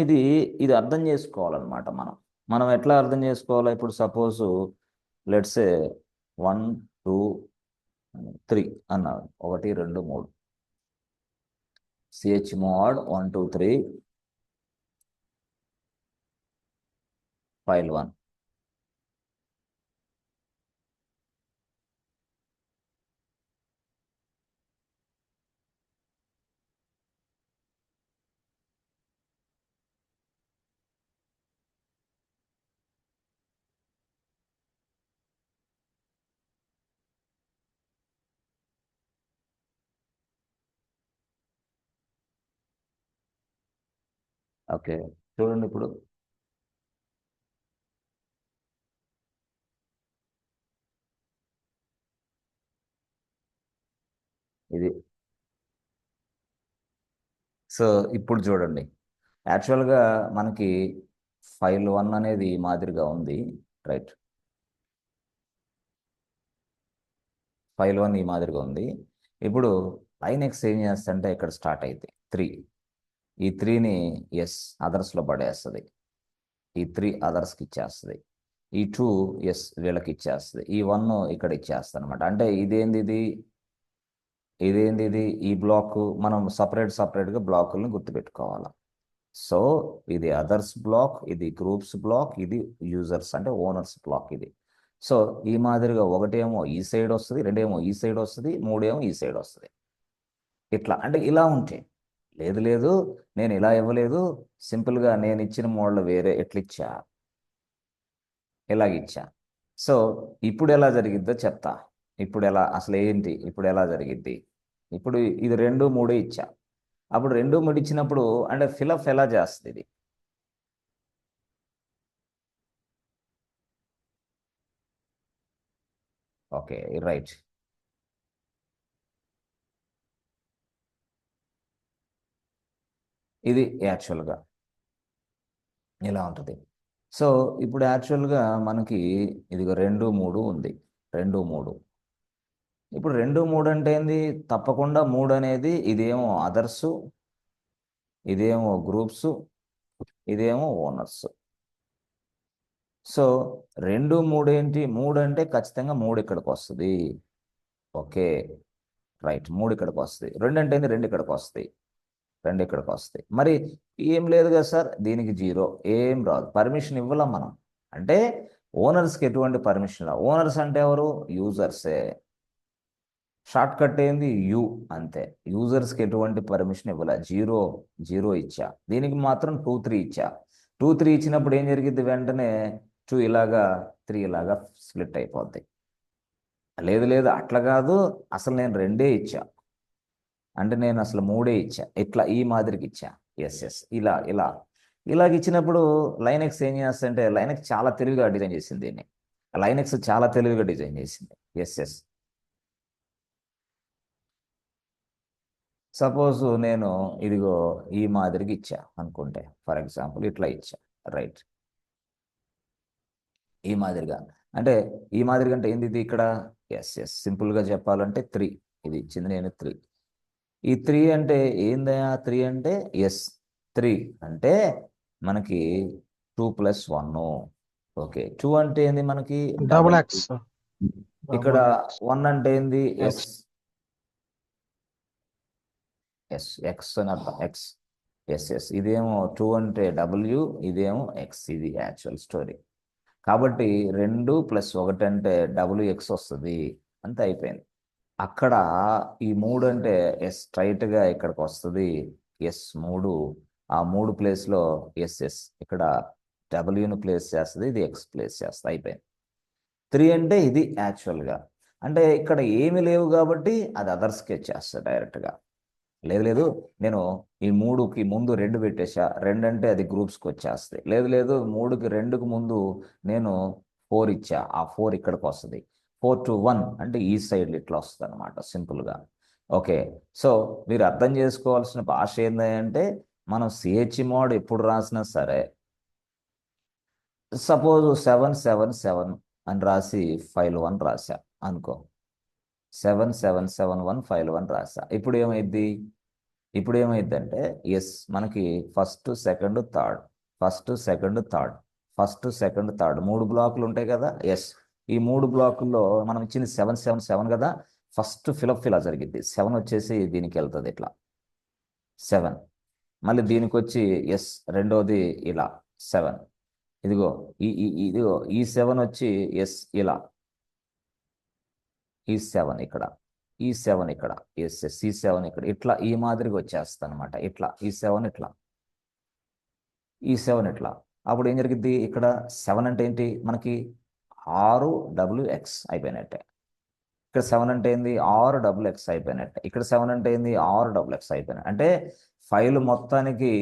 ఇది ఇది అర్థం చేసుకోవాలన్నమాట. మనం ఎట్లా అర్థం చేసుకోవాలా? ఇప్పుడు సపోజ్ లెట్స్ 1 2 3 అన్నారు. 1 2 3 సిహెచ్ మోడ్ 1 2 3 ఫైల్ 1. ఓకే, చూడండి ఇప్పుడు ఇది. సో ఇప్పుడు చూడండి, యాక్చువల్గా మనకి ఫైల్ 1 అనేది ఈ మాదిరిగా ఉంది, రైట్? ఫైల్ 1 ఈ మాదిరిగా ఉంది. ఇప్పుడు లైన్ ఎక్స్ ఏం చేస్తుంటే ఇక్కడ స్టార్ట్ అయితే 3, ఈ 3ని ఎస్ అదర్స్లో పడేస్తుంది, ఈ 3 అదర్స్కి ఇచ్చేస్తుంది, ఈ 2 ఎస్ వీళ్ళకి ఇచ్చేస్తుంది, ఈ 1 ఇక్కడ ఇచ్చేస్తుంది అనమాట. అంటే ఇదేంది ఈ బ్లాక్ మనం సపరేట్గా బ్లాకులను గుర్తుపెట్టుకోవాలి. సో ఇది అదర్స్ బ్లాక్, ఇది గ్రూప్స్ బ్లాక్, ఇది యూజర్స్ అంటే ఓనర్స్ బ్లాక్ ఇది. సో ఈ మాదిరిగా ఒకటేమో ఈ సైడ్ వస్తుంది, రెండేమో ఈ సైడ్ వస్తుంది, మూడేమో ఈ సైడ్ వస్తుంది. ఇట్లా అంటే ఇలా ఉంటే లేదు నేను ఇలా ఇవ్వలేదు, సింపుల్గా నేను ఇచ్చిన మోడల్ వేరే ఎట్లిచ్చా, ఇలాగిచ్చా. సో ఇప్పుడు ఎలా జరిగిద్దో చెప్తా. ఇప్పుడు ఎలా అసలు ఏంటి, ఇప్పుడు ఎలా జరిగిద్ది? ఇప్పుడు ఇది 2 3 ఇచ్చా. అప్పుడు 2 3 ఇచ్చినప్పుడు అంటే ఫిలప్ ఎలా చేస్తుంది ఇది? Okay, right. ఇది యాక్చువల్గా ఇలా ఉంటుంది. సో ఇప్పుడు యాక్చువల్గా మనకి ఇదిగో 2 3 ఉంది, 2 3. ఇప్పుడు 2 3 అంటే ఏంది? తప్పకుండా 3 అనేది ఇదేమో అదర్సు, ఇదేమో గ్రూప్స్, ఇదేమో ఓనర్స్. సో 2 3 ఏంటి? 3 అంటే ఖచ్చితంగా 3 ఇక్కడికి వస్తుంది. ఓకే, రైట్, 3 ఇక్కడికి వస్తుంది. 2 అంటే ఏంది? 2 ఇక్కడికి వస్తాయి, 2 ఇక్కడికి వస్తాయి. మరి ఏం లేదు కదా సార్, దీనికి 0 ఏం రాదు, పర్మిషన్ ఇవ్వలేం మనం. అంటే ఓనర్స్కి ఎటువంటి పర్మిషన్ రావు. ఓనర్స్ అంటే ఎవరు? యూజర్సే. షార్ట్ కట్ ఏంది? యూ, అంతే. యూజర్స్కి ఎటువంటి పర్మిషన్ ఇవ్వలే, 0 0 ఇచ్చా. దీనికి మాత్రం 2 3 ఇచ్చా. 2 3 ఇచ్చినప్పుడు ఏం జరిగింది? వెంటనే 2 ఇలాగా 3 ఇలాగా స్ప్లిట్ అయిపోద్ది. లేదు అట్లా కాదు, అసలు నేను 2 ఇచ్చా, అంటే నేను అసలు 3 ఇచ్చా, ఇట్లా ఈ మాదిరికి ఇచ్చా. ఎస్ ఇలాగ ఇచ్చినప్పుడు లైనెక్స్ ఏం చేస్తుంటే, లైనెక్స్ చాలా తెలివిగా డిజైన్ చేసింది దీన్ని. లైనెక్స్ చాలా తెలివిగా డిజైన్ చేసింది. ఎస్ సపోజ్ నేను ఇదిగో ఈ మాదిరికి ఇచ్చా అనుకుంటే, ఫర్ ఎగ్జాంపుల్ ఇట్లా ఇచ్చా, రైట్? ఈ మాదిరిగా అంటే ఈ మాదిరిగా అంటే ఏంది ఇది ఇక్కడ? సింపుల్గా చెప్పాలంటే 3 ఇది ఇచ్చింది నేను 3. ఈ 3 అంటే ఏందయ్యా? 3 అంటే ఎస్ 3 అంటే మనకి 2 + 1. ఓకే, 2 అంటే ఏంది మనకి? Double double. ఎక్స్. ఇక్కడ డబుల్ ఎక్స్ 1 అంటే ఏంది? ఎక్స్. ఎక్స్ అని అర్థం, ఎక్స్. ఇదేమో 2 అంటే డబ్ల్యూ, ఇదేమో ఎక్స్. ఇది యాక్చువల్ స్టోరీ. కాబట్టి 2 + 1 అంటే WX వస్తుంది, అంతే అయిపోయింది. అక్కడ ఈ 3 అంటే స్ట్రైట్గా ఇక్కడికి వస్తుంది, 3. ఆ 3 ప్లేస్లో ఇక్కడ డబ్ల్యూను ప్లేస్ చేస్తుంది, ఇది ఎక్స్ ప్లేస్ చేస్తుంది, అయిపోయింది. 3 అంటే ఇది యాక్చువల్గా. అంటే ఇక్కడ ఏమి లేవు కాబట్టి అది అదర్స్కి వచ్చేస్తుంది డైరెక్ట్గా. లేదు నేను ఈ 3కి ముందు 2 పెట్టేసా, 2 అంటే అది గ్రూప్స్కి వచ్చేస్తుంది. లేదు 3కి 2కి ముందు నేను 4 ఇచ్చా, ఆ 4 ఇక్కడికి వస్తుంది. 4 to 1 అంటే ఈ సైడ్ ఇట్లా వస్తుంది అనమాట, సింపుల్గా. ఓకే, సో మీరు అర్థం చేసుకోవాల్సిన భాష ఏంటంటే, మనం సిహెచ్ మోడ్ ఎప్పుడు రాసినా సరే, సపోజ్ 777 అని రాసి ఫైల్ 1 రాసా అనుకో, 7771 ఫైల్ 1 రాసా. ఇప్పుడు ఏమైంది? ఇప్పుడు ఏమైందంటే ఎస్ మనకి first second third, first second third, first second third 3 బ్లాకులు ఉంటాయి కదా. ఎస్, ఈ 3 బ్లాకుల్లో మనం ఇచ్చింది 7 7 7 కదా. ఫస్ట్ ఫిలప్ ఇలా జరిగింది. 7 వచ్చేసి దీనికి వెళ్తుంది ఇట్లా 7. మళ్ళీ దీనికి వచ్చి ఎస్ రెండోది ఇలా 7. ఇదిగో ఇదిగో ఈ 7 వచ్చి ఎస్ ఇలా, ఈ 7 ఇక్కడ, ఈ 7 ఇక్కడ, ఎస్ ఎస్ ఈ 7 ఇక్కడ, ఇట్లా ఈ మాదిరిగా వచ్చేస్తుంది అనమాట. ఇట్లా ఈ 7 ఇట్లా, ఈ 7 ఇట్లా. అప్పుడు ఏం జరిగింది ఇక్కడ 7 అంటే ఏంటి మనకి 6WX అయిపోయినట్టే. ఇక్కడ 7 అంటే ఏంది 6WX అయిపోయినట్టే. ఇక్కడ 7 అంటే ఏంది 6WX అయిపోయినట్టు. అంటే ఫైల్ మొత్తానికి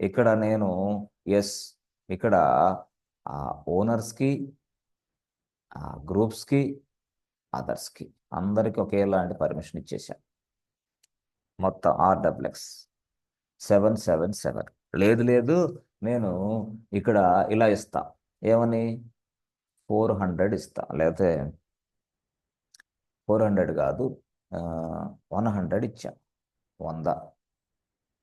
ఇక్కడ నేను ఎస్ ఇక్కడ ఓనర్స్కి, గ్రూప్స్కి, అదర్స్కి అందరికి ఒకేలాంటి పర్మిషన్ ఇచ్చేసాను. మొత్తం RWX 777. లేదు లేదు నేను ఇక్కడ ఇలా ఇస్తా, ఏమని 400 ఇస్తా, లేకపోతే 400 కాదు 100 ఇచ్చా. 100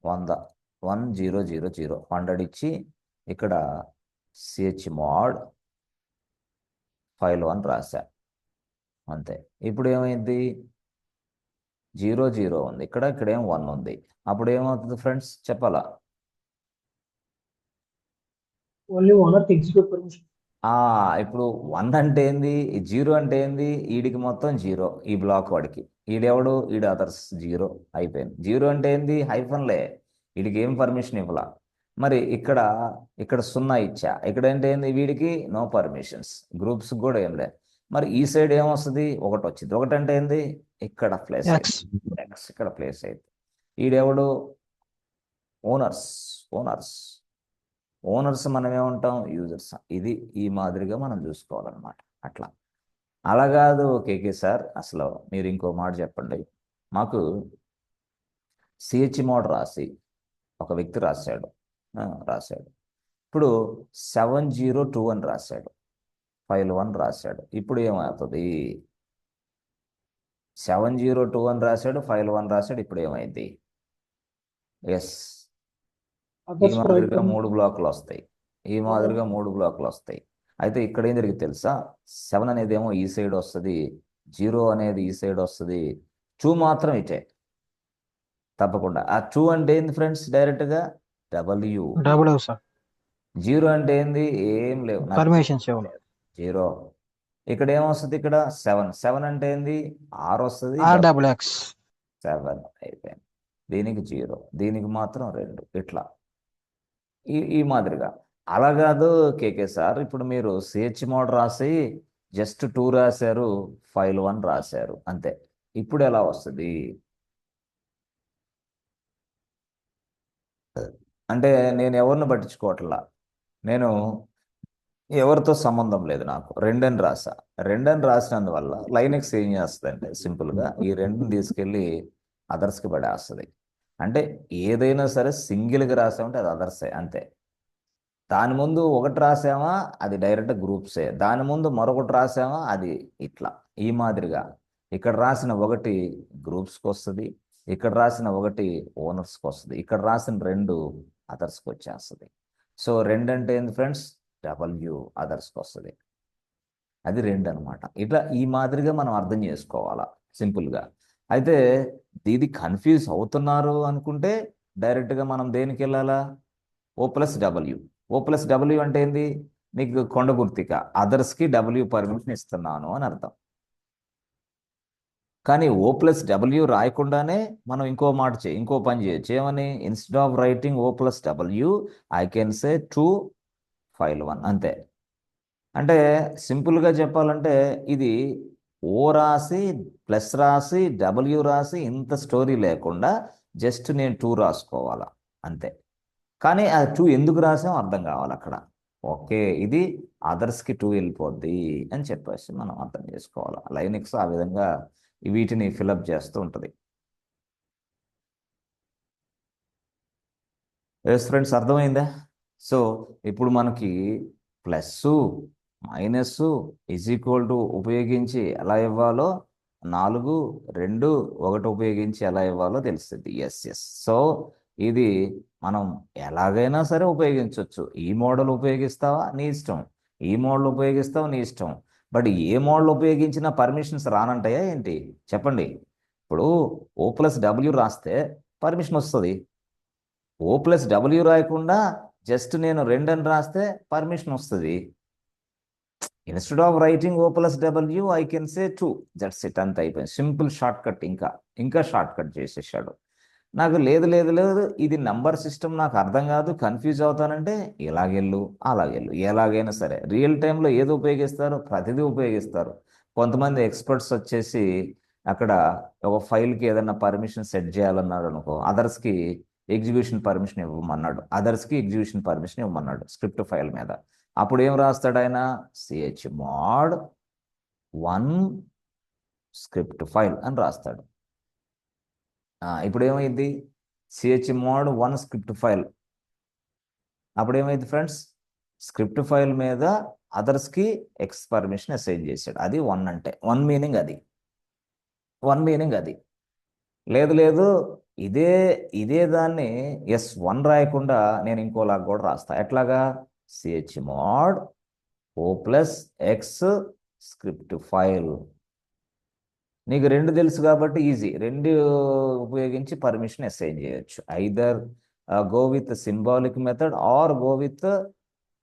100 1000 100 ఇచ్చి ఇక్కడ chmod file1 రాశా అంతే. ఇప్పుడు ఏమైంది 0 ఉంది ఇక్కడ, ఇక్కడేం 1 ఉంది. అప్పుడు ఏమవుతుంది ఫ్రెండ్స్ చెప్పాలా? Only owner execute permission. ఇప్పుడు 1 అంటే ఏంది, 0 అంటే ఏంది, ఈడికి మొత్తం 0 ఈ బ్లాక్ వాడికి. ఈడెవడు ఈడు అదర్స్ 0 అయిపోయింది. 0 అంటే ఏంది హైఫన్లే, వీడికి ఏం పర్మిషన్ ఇవ్వాల. మరి ఇక్కడ ఇక్కడ 0 ఇచ్చా, ఇక్కడ అంటే ఏంది వీడికి నో పర్మిషన్స్, గ్రూప్స్ కూడా ఏం లేదు. మరి ఈ సైడ్ ఏమొస్తుంది 1 వచ్చింది. 1 అంటే ఏంది ఇక్కడ ప్లేస్ అయింది, X ఇక్కడ ప్లేస్ అయింది. ఈడెవడు ఓనర్స్, ఓనర్స్ ఓనర్స్ మనం ఏమంటాం యూజర్స్. ఇది ఈ మాదిరిగా మనం చూసుకోవాలన్నమాట. అట్లా అలా కాదు కేకే సార్, అసలు మీరు ఇంకో మాట చెప్పండి. మాకు chmod రాసి ఒక వ్యక్తి రాశాడు. ఇప్పుడు 702 అని రాశాడు, file1 రాశాడు. ఇప్పుడు ఏమవుతుంది 702 అని రాశాడు, file1 రాశాడు. ఇప్పుడు ఏమైంది ఎస్ ఈ మాదిరిగా 3 బ్లాకులు వస్తాయి, ఈ మాదిరిగా 3 బ్లాకులు వస్తాయి. అయితే ఇక్కడ ఏం జరిగింది తెలుసా, 7 అనేది ఏమో ఈ సైడ్ వస్తుంది, 0 అనేది ఈ సైడ్ వస్తుంది, 2 మాత్రం ఇటే తప్పకుండా. ఆ 2 అంటే ఏంది ఫ్రెండ్స్ డైరెక్ట్గా W. 0 అంటే ఏంది ఏం లేవు పర్మిషన్స్ 0. ఇక్కడ ఏమొస్తుంది ఇక్కడ 7 అంటే ఏంది 6 వస్తుంది, 7 అయిపోయింది. దీనికి 0, దీనికి మాత్రం 2 ఇట్లా ఈ మాదిరిగా. అలా కాదు కేకే సార్, ఇప్పుడు మీరు chmod రాసి జస్ట్ 2 రాశారు, file1 రాశారు అంతే. ఇప్పుడు ఎలా వస్తుంది అంటే నేను ఎవరిని పట్టించుకోవట్లా, నేను ఎవరితో సంబంధం లేదు, నాకు 2 అని రాసా. 2 అని రాసినందువల్ల లైనెక్స్ ఏం చేస్తుంది అంటే సింపుల్గా ఈ 2ని తీసుకెళ్ళి అదర్స్కి పడేస్తుంది. అంటే ఏదైనా సరే సింగిల్గా రాసామంటే అది అదర్సే అంతే. దాని ముందు 1 రాసామా అది డైరెక్ట్ గ్రూప్సే, దాని ముందు మరొకటి రాసామా అది ఇట్లా ఈ మాదిరిగా. ఇక్కడ రాసిన 1 గ్రూప్స్కి వస్తుంది, ఇక్కడ రాసిన 1 ఓనర్స్కి వస్తుంది, ఇక్కడ రాసిన 2 అదర్స్కి వచ్చేస్తుంది. సో 2 అంటే ఏంది ఫ్రెండ్స్ W అదర్స్కి వస్తుంది, అది 2 అనమాట. ఇట్లా ఈ మాదిరిగా మనం అర్థం చేసుకోవాలా సింపుల్గా. అయితే ఇది కన్ఫ్యూజ్ అవుతున్నారు అనుకుంటే డైరెక్ట్గా మనం దేనికి వెళ్ళాలా O+W. O+W అంటే ఏంది నీకు కొండ గుర్తిక, అదర్స్కి W పర్మిషన్ ఇస్తున్నాను అని అర్థం. కానీ O+W రాయకుండానే మనం ఇంకో పని చేయొచ్చు. ఏమని instead of writing O+W I can say to file1 అంతే. అంటే సింపుల్గా చెప్పాలంటే ఇది O రాసి ప్లస్ రాసి W రాసి ఇంత స్టోరీ లేకుండా జస్ట్ నేను 2 రాసుకోవాలా అంతే. కానీ ఆ 2 ఎందుకు రాసాం అర్థం కావాలి అక్కడ. ఓకే ఇది అదర్స్కి 2 వెళ్ళిపోద్ది అని చెప్పేసి మనం అర్థం చేసుకోవాలి. లైనెక్స్ ఆ విధంగా వీటిని ఫిలప్ చేస్తూ ఉంటుంది. ఎస్ ఫ్రెండ్స్ అర్థమైందా? సో ఇప్పుడు మనకి plus minus is equal to ఉపయోగించి ఎలా ఇవ్వాలో 4 2 1 ఉపయోగించి ఎలా ఇవ్వాలో తెలుస్తుంది. ఎస్. సో ఇది మనం ఎలాగైనా సరే ఉపయోగించవచ్చు. ఈ మోడల్ ఉపయోగిస్తావా నీ ఇష్టం, ఈ మోడల్ ఉపయోగిస్తావా నీ ఇష్టం. బట్ ఏ మోడల్ ఉపయోగించినా పర్మిషన్స్ రానంటాయా ఏంటి చెప్పండి. ఇప్పుడు O+W రాస్తే పర్మిషన్ వస్తుంది. O+W రాయకుండా జస్ట్ నేను 2 అని రాస్తే పర్మిషన్ వస్తుంది. Instead of writing O+W I can say 2. That's it, అంత అయిపోయింది. Simple short cut. ఇంకా షార్ట్ కట్ చేసేసాడు. నాకు లేదు ఇది నంబర్ సిస్టమ్ నాకు అర్థం కాదు, కన్ఫ్యూజ్ అవుతానంటే ఇలాగెళ్ళు అలాగెళ్ళు, ఎలాగైనా సరే రియల్ టైంలో ఏది ఉపయోగిస్తారు, ప్రతిదీ ఉపయోగిస్తారు. కొంతమంది ఎక్స్పర్ట్స్ వచ్చేసి అక్కడ ఒక ఫైల్కి ఏదైనా పర్మిషన్ సెట్ చేయాలన్నాడు అనుకో, అదర్స్కి ఎగ్జిక్యూషన్ పర్మిషన్ ఇవ్వమన్నాడు స్క్రిప్ట్ ఫైల్ మీద. అప్పుడు ఏం రాస్తాడు ఆయన, chmod 1 స్క్రిప్ట్ ఫైల్ అని రాస్తాడు. ఇప్పుడు ఏమైంది, chmod 1 స్క్రిప్ట్ ఫైల్. అప్పుడు ఏమైంది ఫ్రెండ్స్, స్క్రిప్ట్ ఫైల్ మీద అదర్స్కి ఎక్స్ పర్మిషన్ అసైన్ చేశాడు. అది 1 అంటే 1 మీనింగ్ అది. లేదు ఇదే దాన్ని S1 రాయకుండా నేను ఇంకోలాగా కూడా రాస్తా. ఎట్లాగా, chmod O+X స్క్రిప్ట్ ఫైల్. నీకు 2 తెలుసు కాబట్టి ఈజీ, 2 ఉపయోగించి పర్మిషన్ అసైన్ చేయొచ్చు. Either go with symbolic method or go with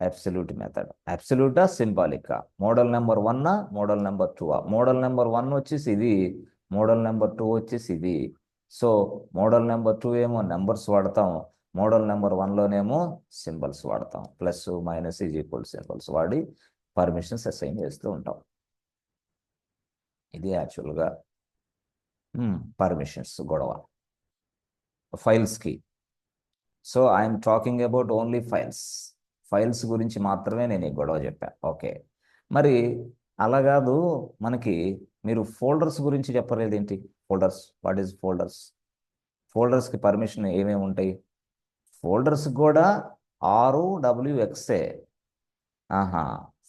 absolute method. అబ్సల్యూటా సింబాలికా, model number 1 model number 2. Model number 1 వచ్చేసి ఇది, మోడల్ నెంబర్ 2 వచ్చేసి ఇది. సో మోడల్ నెంబర్ 2 ఏమో నెంబర్స్ వాడతాం, మోడల్ నెంబర్ 1లోనేమో సింబల్స్ వాడతాం. Plus minus is equal symbols వాడి పర్మిషన్స్ అసైన్ చేస్తూ ఉంటాం. ఇది యాక్చువల్గా పర్మిషన్స్ గొడవ ఫైల్స్కి. So I'm talking about only files గురించి మాత్రమే నేను ఈ గొడవ చెప్పా. ఓకే, మరి అలా కాదు, మనకి మీరు ఫోల్డర్స్ గురించి చెప్పలేదేంటి? ఫోల్డర్స్, వాట్ ఈజ్ ఫోల్డర్స్కి పర్మిషన్ ఏమేమి ఉంటాయి? ఫోల్డర్స్ కూడా ROWXే.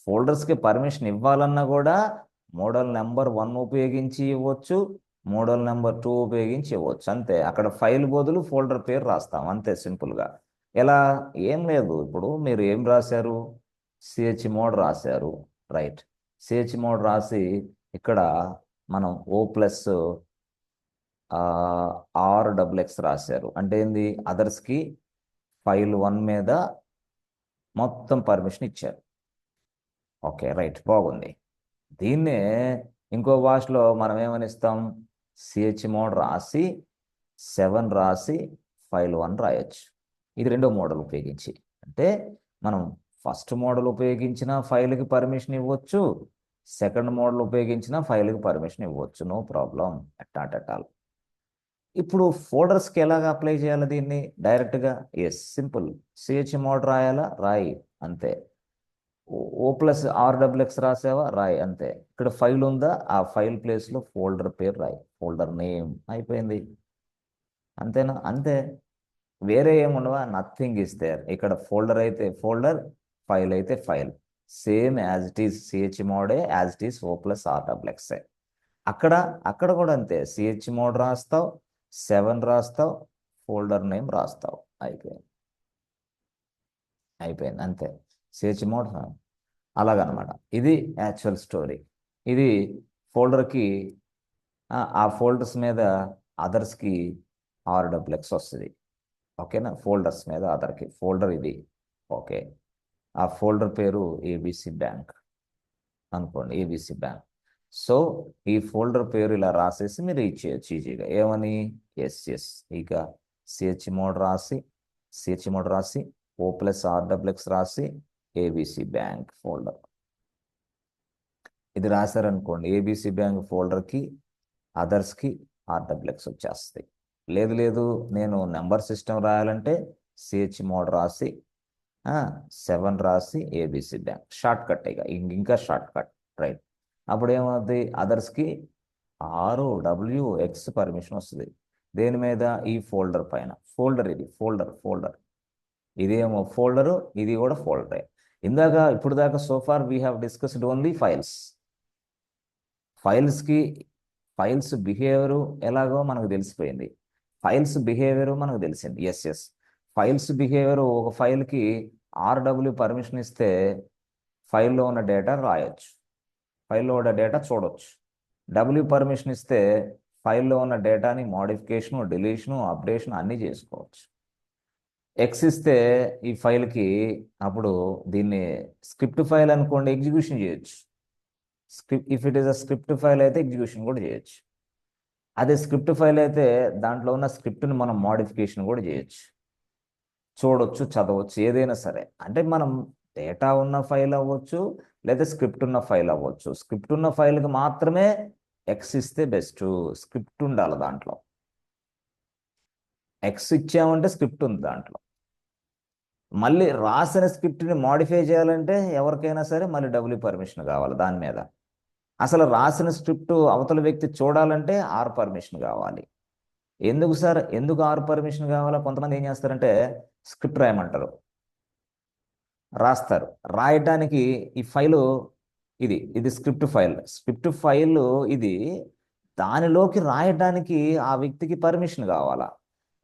ఫోల్డర్స్కి పర్మిషన్ ఇవ్వాలన్నా కూడా మోడల్ నెంబర్ 1 ఉపయోగించి ఇవ్వచ్చు, మోడల్ నెంబర్ 2 ఉపయోగించి ఇవ్వచ్చు. అంతే. అక్కడ ఫైల్ బదులు ఫోల్డర్ పేరు రాస్తాం అంతే, సింపుల్గా. ఎలా, ఏం లేదు. ఇప్పుడు మీరు ఏం రాశారు, chmod రాశారు, రైట్. chmod రాసి ఇక్కడ మనం O+RXX రాశారు. అంటే ఏంది, అదర్స్కి ఫైల్ 1 మీద మొత్తం పర్మిషన్ ఇచ్చారు. ఓకే, రైట్, బాగుంది. దీన్నే ఇంకో భాషలో మనం ఏమనిస్తాం, chmod రాసి 7 రాసి ఫైల్ 1 రాయొచ్చు. ఇది రెండో మోడల్ ఉపయోగించి. అంటే మనం ఫస్ట్ మోడల్ ఉపయోగించిన ఫైల్కి పర్మిషన్ ఇవ్వచ్చు, సెకండ్ మోడల్ ఉపయోగించిన ఫైల్కి పర్మిషన్ ఇవ్వచ్చు, no problem, not at all. ఇప్పుడు ఫోల్డర్స్కి ఎలాగ అప్లై చేయాలి దీన్ని? డైరెక్ట్గా సింపుల్, chmod రాయాలా, రాయి అంతే. O+RXX రాసావా, రాయి అంతే. ఇక్కడ ఫైల్ ఉందా, ఆ ఫైల్ ప్లేస్లో ఫోల్డర్ పేరు రాయి, ఫోల్డర్ నేమ్, అయిపోయింది. అంతేనా? అంతే. వేరే ఏముండవా, నథింగ్ ఇస్ దేర్. ఇక్కడ ఫోల్డర్ అయితే ఫోల్డర్, ఫైల్ అయితే file, same as it is chmod as it is O+RXX. అక్కడ కూడా అంతే, chmod రాస్తావు, 7 రాస్తావు, ఫోల్డర్ నేమ్ రాస్తావు, అయిపోయింది అంతే. chmod అలాగనమాట. ఇది యాక్చువల్ స్టోరీ. ఇది ఫోల్డర్కి, ఆ ఫోల్డర్స్ మీద అదర్స్కి RXX వస్తుంది. ఓకేనా, ఫోల్డర్స్ మీద అదర్కి ఫోల్డర్ ఇది. ఓకే, ఆ ఫోల్డర్ పేరు ABC బ్యాంక్ అనుకోండి, ABC బ్యాంక్. సో ఈ ఫోల్డర్ పేరు ఇలా రాసేసి మీరు ఇచ్చేయచ్చు ఈజీగా. ఏమని, ఎస్ ఇక chmod రాసి O+RXX రాసి ABC బ్యాంక్ ఫోల్డర్. ఇది రాశారనుకోండి, ABC బ్యాంక్ ఫోల్డర్కి అదర్స్కి RXX వచ్చేస్తాయి. లేదు నేను నెంబర్ సిస్టమ్ రాయాలంటే chmod రాసి 7 రాసి ABC బ్యాంక్. షార్ట్ కట్, ఇంకా షార్ట్ కట్, రైట్. అప్పుడు ఏమవుతుంది, అదర్స్కి ROWX పర్మిషన్ వస్తుంది. దేని మీద, ఈ ఫోల్డర్ పైన. ఫోల్డర్ ఇది, ఫోల్డర్ ఇదేమో ఫోల్డరు, ఇది కూడా ఫోల్డరే. ఇప్పుడు దాకా so far we have discussed only ఫైల్స్కి ఫైల్స్ బిహేవియరు ఎలాగో మనకు తెలిసిపోయింది. ఫైల్స్ బిహేవియరు మనకు తెలిసింది. ఎస్ ఫైల్స్ బిహేవియర్ ఒక ఫైల్కి ఆర్డబ్ల్యూ పర్మిషన్ ఇస్తే ఫైల్లో ఉన్న డేటా రాయొచ్చు, ఫైల్లో ఉన్న డేటా చూడొచ్చు. డబ్ల్యూ పర్మిషన్ ఇస్తే ఫైల్లో ఉన్న డేటాని మోడిఫికేషను, డిలీషను, అప్డేషన్ అన్నీ చేసుకోవచ్చు. ఎక్స్ ఇస్తే ఈ ఫైల్కి అప్పుడు దీన్ని స్క్రిప్ట్ ఫైల్ అనుకోండి, ఎగ్జిక్యూషన్ చేయొచ్చు. If it is a script file అయితే ఎగ్జిక్యూషన్ కూడా చేయొచ్చు. అదే స్క్రిప్ట్ ఫైల్ అయితే దాంట్లో ఉన్న స్క్రిప్ట్ని మనం మోడిఫికేషన్ కూడా చేయొచ్చు, చూడొచ్చు, చదవచ్చు, ఏదైనా సరే. అంటే మనం డేటా ఉన్న ఫైల్ అవ్వచ్చు, లేదా స్క్రిప్ట్ ఉన్న ఫైల్ అవ్వచ్చు. స్క్రిప్ట్ ఉన్న ఫైల్కి మాత్రమే ఎక్స్ ఇస్తే బెస్ట్, స్క్రిప్ట్ ఉండాలి దాంట్లో. ఎక్స్ ఇచ్చామంటే స్క్రిప్ట్ ఉంది దాంట్లో. మళ్ళీ రాసిన స్క్రిప్ట్ని మాడిఫై చేయాలంటే ఎవరికైనా సరే మళ్ళీ డబ్ల్యూ పర్మిషన్ కావాలి దాని మీద. అసలు రాసిన స్క్రిప్ట్ అవతల వ్యక్తి చూడాలంటే ఆర్ పర్మిషన్ కావాలి. ఎందుకు సార్, ఎందుకు ఆర్ పర్మిషన్ కావాలా? కొంతమంది ఏం చేస్తారంటే స్క్రిప్ట్ రాయమంటారు, రాస్తారు. రాయటానికి ఈ ఫైలు ఇది స్క్రిప్ట్ ఫైల్ ఇది. దానిలోకి రాయటానికి ఆ వ్యక్తికి పర్మిషన్ కావాలా?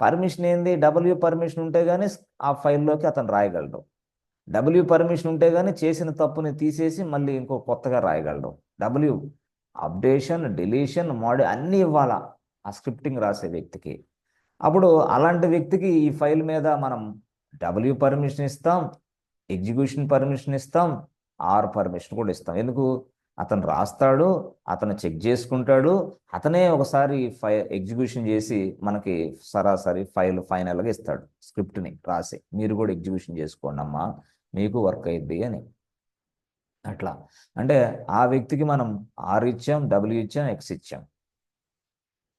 పర్మిషన్ ఏంది? డబ్ల్యూ పర్మిషన్ ఉంటే కానీ ఆ ఫైల్లోకి అతను రాయగలడు. డబ్ల్యూ పర్మిషన్ ఉంటే కానీ చేసిన తప్పుని తీసేసి మళ్ళీ ఇంకో కొత్తగా రాయగలడు. డబ్ల్యూ అప్డేషన్, డిలీషన్, అన్నీ ఇవ్వాలా ఆ స్క్రిప్టింగ్ రాసే వ్యక్తికి. అప్పుడు అలాంటి వ్యక్తికి ఈ ఫైల్ మీద మనం డబ్ల్యూ పర్మిషన్ ఇస్తాం, ఎగ్జిక్యూషన్ పర్మిషన్ ఇస్తాం, ఆర్ పర్మిషన్ కూడా ఇస్తాం. ఎందుకు? అతను రాస్తాడు, అతను చెక్ చేసుకుంటాడు, అతనే ఒకసారి ఎగ్జిక్యూషన్ చేసి మనకి సరాసరి ఫైల్ ఫైనల్గా ఇస్తాడు, స్క్రిప్ట్ని రాసి మీరు కూడా ఎగ్జిక్యూషన్ చేసుకోండి అమ్మా, మీకు వర్క్ అయ్యిద్ది అని. అట్లా అంటే ఆ వ్యక్తికి మనం ఆర్ ఇచ్చాం, డబ్ల్యూ ఇచ్చాం, ఎక్స్ ఇచ్చాం.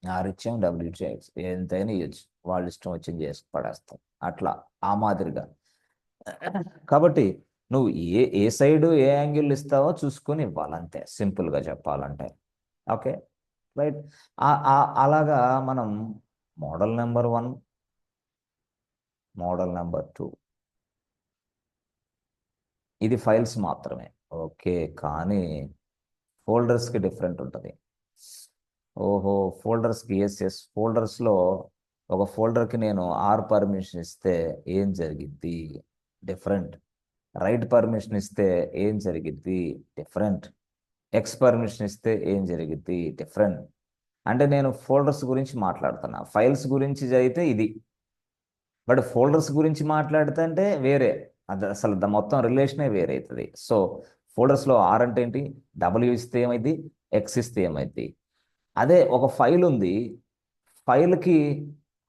ఆర్ ఇచ్చాం, డబ్ల్యూ ఇచ్చాం, ఎక్స్ ఎంతైనా ఇవ్వచ్చు, వాళ్ళు ఇష్టం వచ్చింది చేసి పడేస్తాం. అట్లా ఆ మాదిరిగా. కాబట్టి నువ్వు ఏ సైడు ఏ యాంగిల్ ఇస్తావో చూసుకొని ఇవ్వాలి, అంతే సింపుల్గా చెప్పాలంటే. Okay, right. అలాగా మనం మోడల్ నెంబర్ 1, మోడల్ నెంబర్ 2 ఇది ఫైల్స్ మాత్రమే. ఓకే, కానీ ఫోల్డర్స్కి డిఫరెంట్ ఉంటుంది. ఓహో, ఫోల్డర్స్కి ఎస్ ఫోల్డర్స్లో ఒక ఫోల్డర్కి నేను ఆర్ పర్మిషన్ ఇస్తే ఏం జరిగిద్ది? డిఫరెంట్. రైట్ పర్మిషన్ ఇస్తే ఏం జరిగిద్ది? డిఫరెంట్. ఎక్స్ పర్మిషన్ ఇస్తే ఏం జరిగిద్ది? డిఫరెంట్. అంటే నేను ఫోల్డర్స్ గురించి మాట్లాడుతున్నా, ఫైల్స్ గురించి అయితే ఇది. బట్ ఫోల్డర్స్ గురించి మాట్లాడుతుంటే వేరే, అది అసలు మొత్తం రిలేషనే వేరే అవుతుంది. సో ఫోల్డర్స్లో ఆర్ అంటే ఏంటి? డబ్ల్యూ ఇస్తే ఏమైంది, ఎక్స్ ఇస్తే ఏమైంది. అదే ఒక ఫైల్ ఉంది, ఫైల్కి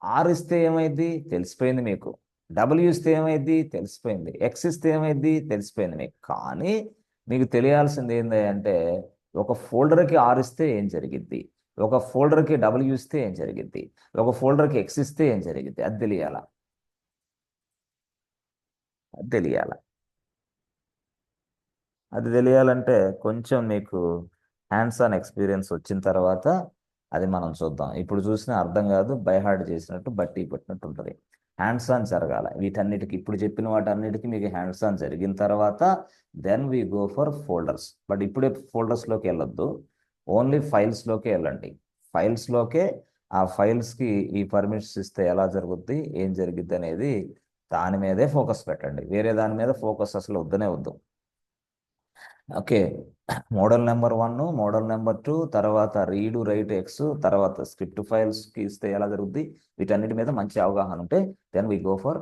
ఆర్ ఇస్తే ఏమైంది? తెలిసిపోయింది మీకు. డబ్ల్యూ ఇస్తే ఏమైంది? తెలిసిపోయింది. ఎక్స్ ఇస్తే ఏమైంది? తెలిసిపోయింది మీకు. కానీ మీకు తెలియాల్సింది ఏంటి అంటే ఒక ఫోల్డర్కి ఆర్ ఇస్తే ఏం జరిగిద్ది, ఒక ఫోల్డర్కి డబ్ల్యూ ఇస్తే ఏం జరిగిద్ది, ఒక ఫోల్డర్కి ఎక్స్ ఇస్తే ఏం జరిగిద్ది, అది తెలియాలా, అది తెలియాలా. అది తెలియాలంటే కొంచెం మీకు హ్యాండ్స్ ఆన్ ఎక్స్పీరియన్స్ వచ్చిన తర్వాత అది మనం చూద్దాం. ఇప్పుడు చూసినా అర్థం కాదు, బైహార్డ్ చేసినట్టు బట్టి పట్టినట్టు ఉంటుంది. హ్యాండ్స్ ఆన్ జరగాల వీటన్నిటికి. ఇప్పుడు చెప్పిన వాటన్నిటికీ మీకు హ్యాండ్స్ ఆన్ జరిగిన తర్వాత then we go for folders. But ఇప్పుడే ఫోల్డర్స్లోకి వెళ్ళొద్దు, ఓన్లీ ఫైల్స్లోకే వెళ్ళండి. ఫైల్స్లోకే ఆ ఫైల్స్కి ఈ పర్మిషన్స్ ఇస్తే ఎలా జరుగుద్ది, ఏం జరిగిద్ది అనేది దాని మీదే ఫోకస్ పెట్టండి. వేరే దాని మీద ఫోకస్ అసలు వద్దనే వద్దు. Okay, model number 1, model number 2, తర్వాత రీడు రైట్ ఎక్స్, తర్వాత స్క్రిప్ట్ ఫైల్స్కి ఇస్తే ఎలా జరుగుద్ది, వీటన్నిటి మీద మంచి అవగాహన ఉంటే then we go for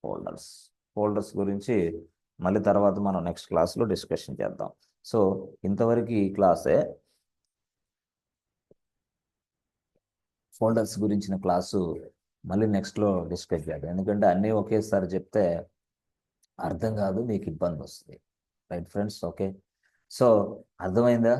folders. Folders గురించి మళ్ళీ తర్వాత మనం నెక్స్ట్ క్లాస్లో డిస్కషన్ చేద్దాం. సో ఇంతవరకు ఈ క్లాసే ఫోల్డర్స్ గురించిన క్లాసు. మళ్ళీ నెక్స్ట్లో డిస్కస్ చేద్దాం, ఎందుకంటే అన్నీ ఒకేసారి చెప్తే అర్థం కాదు, మీకు ఇబ్బంది వస్తుంది. Right friends? ఓకే, సో అర్థమైందా?